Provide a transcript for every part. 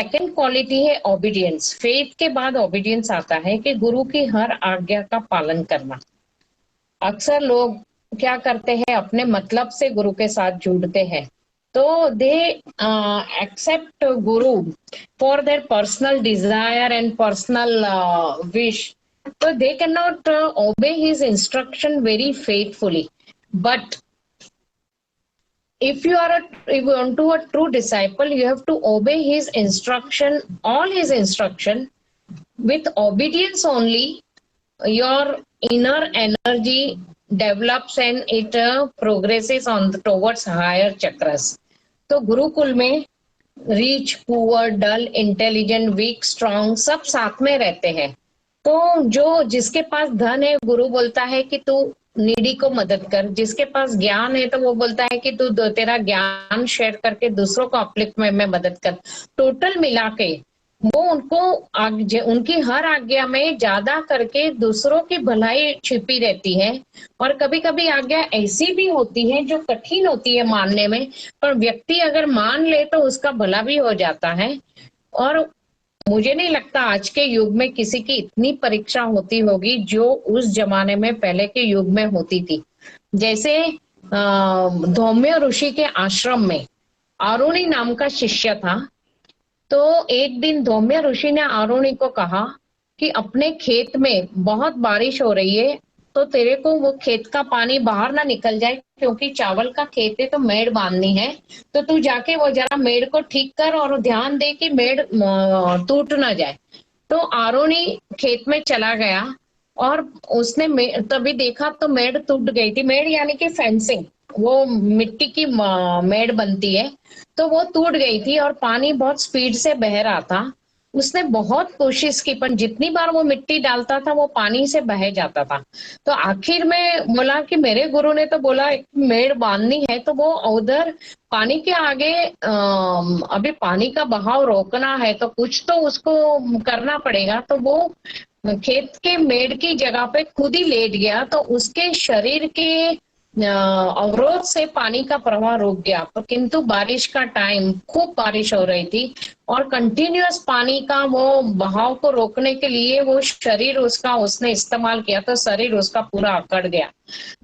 Second quality है obedience. Faith के बाद ओबीडियंस आता है कि गुरु की हर आज्ञा का पालन करना। अक्सर लोग क्या करते हैं, अपने मतलब से गुरु के साथ जुड़ते हैं, तो they accept Guru for their personal desire and personal wish, so they cannot obey his instruction very faithfully. But if you want to a true disciple, you have to obey his instruction, all his instruction. With obedience only your inner energy develops and it progresses on towards higher chakras. तो गुरुकुल में rich, poor, डल, intelligent, week, strong सब साथ में रहते हैं। तो जो जिसके पास धन है, गुरु बोलता है कि तू नीडी को मदद कर। जिसके पास ज्ञान है तो वो बोलता है कि तू तेरा ज्ञान शेयर करके दूसरों को अपलिफ्टमेंट में मदद कर। टोटल मिला के वो उनकी हर आज्ञा में ज्यादा करके दूसरों की भलाई छिपी रहती है। और कभी कभी आज्ञा ऐसी भी होती है जो कठिन होती है मानने में, पर व्यक्ति अगर मान ले तो उसका भला भी हो जाता है। और मुझे नहीं लगता आज के युग में किसी की इतनी परीक्षा होती होगी जो उस जमाने में पहले के युग में होती थी। जैसे धौम्य ऋषि के आश्रम में आरुणि नाम का शिष्य था। तो एक दिन धौम्य ऋषि ने आरुणि को कहा कि अपने खेत में बहुत बारिश हो रही है, तो तेरे को वो खेत का पानी बाहर ना निकल जाए, क्योंकि चावल का खेत है तो मेड़ बांधनी है, तो तू जाके वो जरा मेड़ को ठीक कर और ध्यान दे कि मेड़ टूट ना जाए। तो आरुणि खेत में चला गया और उसने तभी देखा तो मेड़ टूट गई थी। मेड़ यानी कि फेंसिंग, वो मिट्टी की मेड़ बनती है, तो वो टूट गई थी और पानी बहुत स्पीड से बह रहा था। उसने बहुत कोशिश की, पर जितनी बार वो मिट्टी डालता था वो पानी से बह जाता था। तो आखिर में बोला कि मेरे गुरु ने तो बोला मेड़ बांधनी है, तो वो उधर पानी के आगे अभी पानी का बहाव रोकना है तो कुछ तो उसको करना पड़ेगा। तो वो खेत के मेड़ की जगह पे खुद ही लेट गया, तो उसके शरीर के अवरोध से पानी का प्रवाह रुक गया। तो किंतु बारिश का टाइम, खूब बारिश हो रही थी और कंटिन्यूअस पानी का वो बहाव को रोकने के लिए वो शरीर उसने इस्तेमाल किया, तो शरीर उसका पूरा अकड़ गया।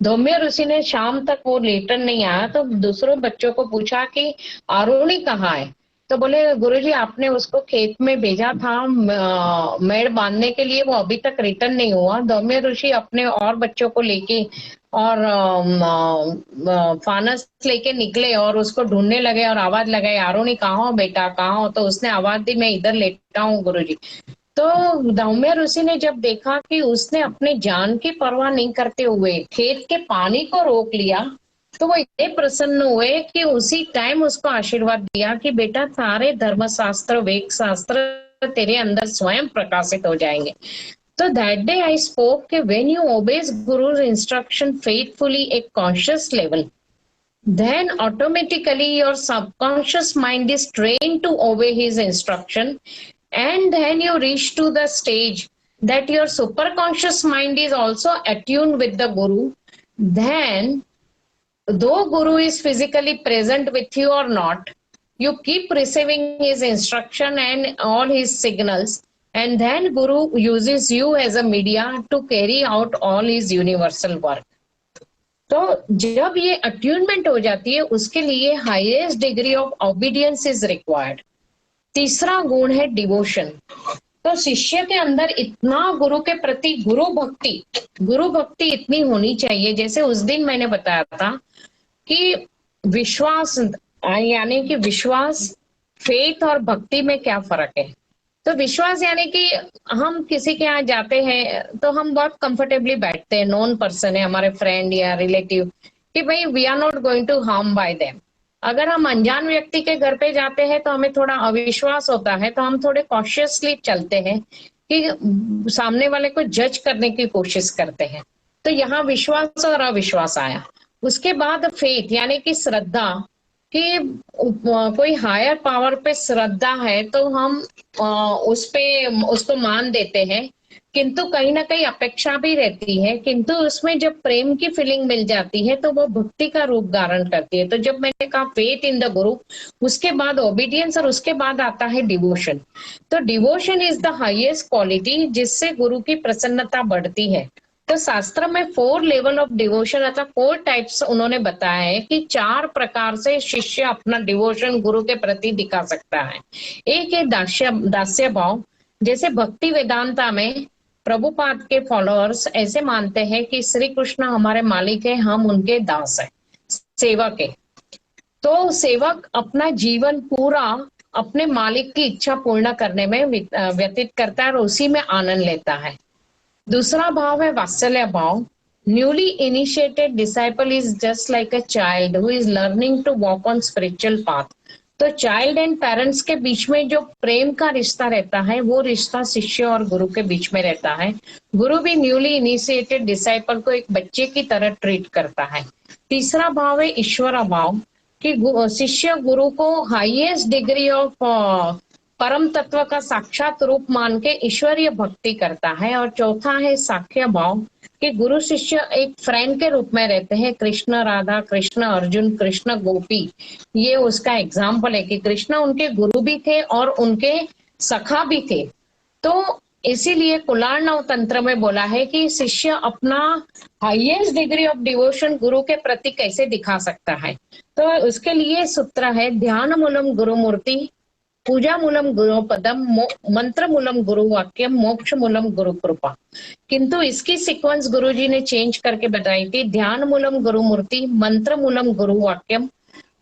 धौम्य ऋषि ने शाम तक वो रिटर्न नहीं आया, तो दूसरों बच्चों को पूछा कि आरुणि कहाँ है। तो बोले गुरुजी आपने उसको खेत में भेजा था मेड़ बांधने के लिए, वो अभी तक रिटर्न नहीं हुआ। धौम्य ऋषि अपने और बच्चों को लेके और फानस लेके निकले और उसको ढूंढने लगे और आवाज लगाई, आरुणि कहाँ हो बेटा, कहाँ हो। तो उसने आवाज दी, मैं इधर लेटा हूँ गुरुजी। तो धौम्य ऋषि ने जब देखा कि उसने अपने जान की परवाह नहीं करते हुए खेत के पानी को रोक लिया, तो वो इतने प्रसन्न हुए कि उसी टाइम उसको आशीर्वाद दिया कि बेटा सारे धर्मशास्त्र, वेद शास्त्र तेरे अंदर स्वयं प्रकाशित हो जाएंगे। So that day I spoke that when you obey Guru's instruction faithfully at conscious level, then automatically your subconscious mind is trained to obey his instruction, and then you reach to the stage that your superconscious mind is also attuned with the Guru. Then, though Guru is physically present with you or not, you keep receiving his instruction and all his signals, and then Guru uses you as a media to carry out all his universal work. तो जब ये attunement हो जाती है, उसके लिए highest degree of obedience is required. तीसरा गुण है डिवोशन। तो शिष्य के अंदर इतना गुरु के प्रति गुरु भक्ति इतनी होनी चाहिए। जैसे उस दिन मैंने बताया था कि विश्वास यानी कि विश्वास, फेथ और भक्ति में क्या फर्क है। तो विश्वास यानी कि हम किसी के यहाँ जाते हैं तो हम बहुत कंफर्टेबली बैठते हैं, नॉन पर्सन है, हमारे फ्रेंड या रिलेटिव, कि भाई we are not going to harm by them. अगर हम अनजान व्यक्ति के घर पे जाते हैं तो हमें थोड़ा अविश्वास होता है, तो हम थोड़े कॉशियसली चलते हैं कि सामने वाले को जज करने की कोशिश करते हैं। तो यहाँ विश्वास और अविश्वास आया। उसके बाद फेथ यानी कि श्रद्धा, कि कोई हायर पावर पे श्रद्धा है तो हम उसको मान देते हैं। किंतु कहीं ना कहीं अपेक्षा भी रहती है, किंतु उसमें जब प्रेम की फीलिंग मिल जाती है तो वो भक्ति का रूप धारण करती है। तो जब मैंने कहा फेथ इन द गुरु, उसके बाद ओबीडियंस और उसके बाद आता है डिवोशन। तो devotion is the highest quality जिससे गुरु की प्रसन्नता बढ़ती है। तो शास्त्र में 4 लेवल ऑफ डिवोशन अथवा 4 टाइप्स उन्होंने बताया है कि 4 प्रकार से शिष्य अपना डिवोशन गुरु के प्रति दिखा सकता है। एक है दास्य दास्य भाव। जैसे भक्ति वेदांता में प्रभुपाद के फॉलोअर्स ऐसे मानते हैं कि श्री कृष्ण हमारे मालिक है, हम उनके दास है, सेवक है। तो सेवक अपना जीवन पूरा अपने मालिक की इच्छा पूर्ण करने में व्यतीत करता है और उसी में आनंद लेता है। दूसरा भाव है वात्सल्य भाव। Newly initiated disciple is just like a child who is learning to walk on spiritual path. तो चाइल्ड एंड पेरेंट्स के बीच में जो प्रेम का रिश्ता रहता है वो रिश्ता शिष्य और गुरु के बीच में रहता है। गुरु भी न्यूली इनिशिएटेड डिसाइपल को एक बच्चे की तरह ट्रीट करता है। तीसरा भाव है ईश्वर भाव कि शिष्य गुरु को हाईएस्ट डिग्री ऑफ परम तत्व का साक्षात रूप मान के ईश्वरीय भक्ति करता है। और चौथा है साख्य भाव कि गुरु शिष्य एक फ्रेंड के रूप में रहते हैं। कृष्ण राधा, कृष्ण अर्जुन, कृष्ण गोपी, ये उसका एग्जाम्पल है कि कृष्ण उनके गुरु भी थे और उनके सखा भी थे। तो इसीलिए कुलार्णव तंत्र में बोला है कि शिष्य अपना हाईएस्ट डिग्री ऑफ डिवोशन गुरु के प्रति कैसे दिखा सकता है। तो उसके लिए सूत्र है ध्यान मूलम गुरु मूर्ति, पूजा मूलम गुरु पदम, मंत्र मूलम गुरु वाक्यम, मोक्ष मूलम गुरु कृपा। किंतु इसकी सीक्वेंस गुरुजी ने चेंज करके बताई थी। ध्यान मूलम गुरु मूर्ति, मंत्र मूलम गुरु वाक्यम,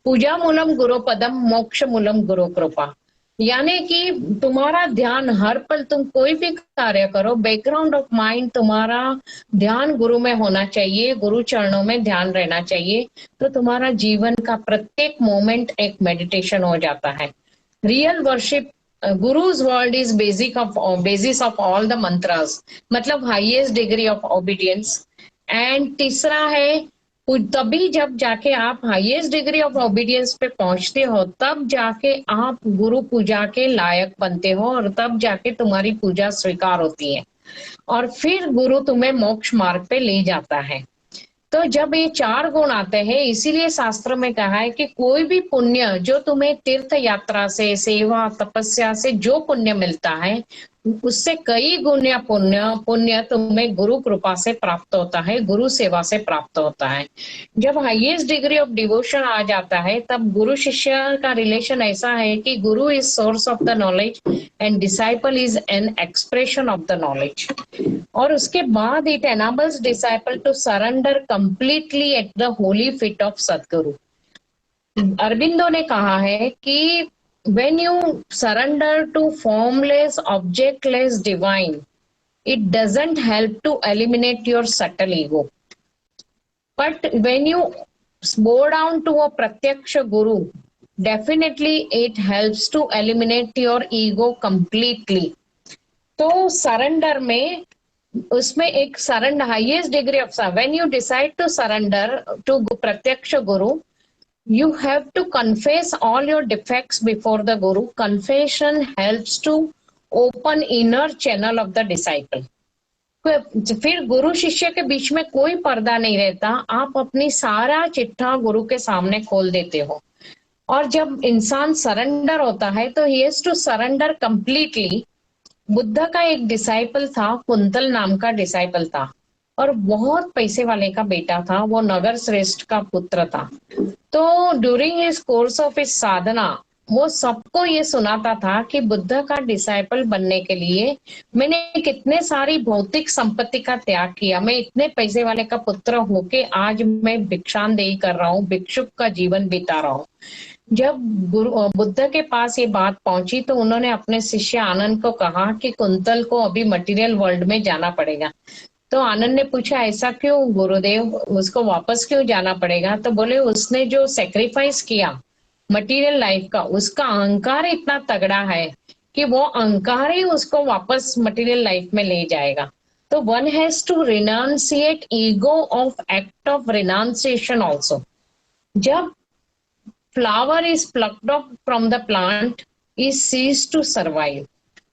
पूजा मूलम गुरु पदम, मोक्ष मूलम गुरु कृपा। यानी कि तुम्हारा ध्यान हर पल, तुम कोई भी कार्य करो, बैकग्राउंड ऑफ माइंड तुम्हारा ध्यान गुरु में होना चाहिए, गुरु चरणों में ध्यान रहना चाहिए। तो तुम्हारा जीवन का प्रत्येक मोमेंट एक मेडिटेशन हो जाता है। Real worship guru's world is basis of all the mantras, मतलब highest degree of obedience. And तीसरा है तभी जब जाके आप हाईएस्ट डिग्री ऑफ ओबीडियंस पे पहुंचते हो, तब जाके आप गुरु पूजा के लायक बनते हो और तब जाके तुम्हारी पूजा स्वीकार होती है और फिर गुरु तुम्हें मोक्ष मार्ग पे ले जाता है। तो जब ये 4 गुण आते हैं, इसीलिए शास्त्र में कहा है कि कोई भी पुण्य जो तुम्हें तीर्थ यात्रा से, सेवा, तपस्या से जो पुण्य मिलता है, उससे कई गुना पुण्य पुण्य तुम्हें गुरु कृपा से प्राप्त होता है, गुरु सेवा से प्राप्त होता है। जब हाईएस्ट डिग्री ऑफ डिवोशन आ जाता है, तब गुरु शिष्य का रिलेशन ऐसा है कि गुरु is source of the knowledge and disciple is an expression of the knowledge. और उसके बाद it enables disciple to surrender completely at the holy feet of सदगुरु। अरबिंदो ने कहा है कि when you surrender to formless objectless divine, it doesn't help to eliminate your subtle ego, but when you bow down to a pratyaksha guru, definitely it helps to eliminate your ego completely। तो surrender में उसमें एक surrender highest degree of when you decide to surrender to प्रत्यक्ष guru, you have to confess all your defects before the guru. Confession helps to open inner channel of the disciple। फिर गुरु शिष्य के बीच में कोई पर्दा नहीं रहता, आप अपनी सारा चिट्ठा गुरु के सामने खोल देते हो। और जब इंसान सरेंडर होता है तो ही has to surrender completely. Buddha का एक डिसाइपल था, कुंतल नाम का डिसाइपल था और बहुत पैसे वाले का बेटा था, वो नगर श्रेष्ठ का पुत्र था। तो during his course of his sadhana वो सबको ये सुनाता था कि बुद्ध का डिसाइपल बनने के लिए मैंने कितने सारी भौतिक संपत्ति का त्याग किया, मैं इतने पैसे वाले का पुत्र होके आज मैं भिक्षांदेही कर रहा हूँ, भिक्षुक का जीवन बिता रहा हूँ। जब बुद्ध के पास ये बात पहुंची तो उन्होंने अपने शिष्य आनंद को कहा कि कुंतल को अभी मटेरियल वर्ल्ड में जाना पड़ेगा। तो आनंद ने पूछा ऐसा क्यों गुरुदेव, उसको वापस क्यों जाना पड़ेगा? तो बोले उसने जो सेक्रीफाइस किया मटेरियल लाइफ का, उसका अहंकार इतना तगड़ा है कि वो अहंकार ही उसको वापस मटेरियल लाइफ में ले जाएगा। तो one has to renunciate ego of act of renunciation also. जब flower is plucked off from the plant is ceased to survive,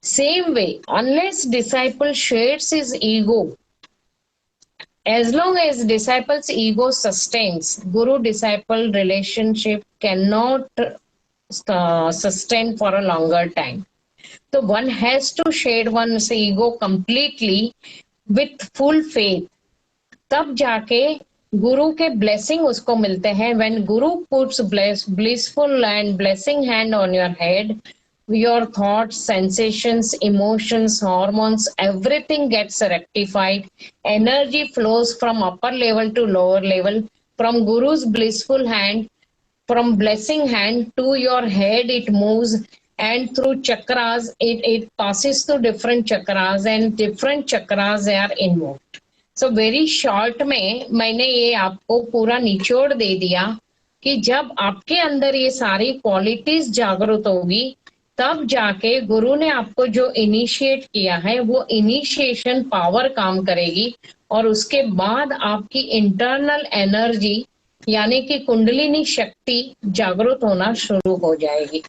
Same way, unless disciple shades his ego, as long as disciple's ego sustains, guru disciple relationship cannot sustain for a longer time. So one has to shade one's ego completely with full faith, तब जाके गुरु के blessing उसको मिलते हैं. When Guru puts blissful and blessing hand on your head, your thoughts, sensations, emotions, hormones, everything gets rectified. Energy flows from upper level to lower level, from guru's blissful hand, from blessing hand to your head it moves, and through chakras it passes to different chakras, and different chakras are involved. So very short में मैंने ये आपको पूरा निचोड़ दे दिया कि जब आपके अंदर ये सारी क्वालिटीज जागृत होगी, तब जाके गुरु ने आपको जो इनिशिएट किया है वो इनिशिएशन पावर काम करेगी, और उसके बाद आपकी इंटरनल एनर्जी यानी कि कुंडलिनी शक्ति जागृत होना शुरू हो जाएगी.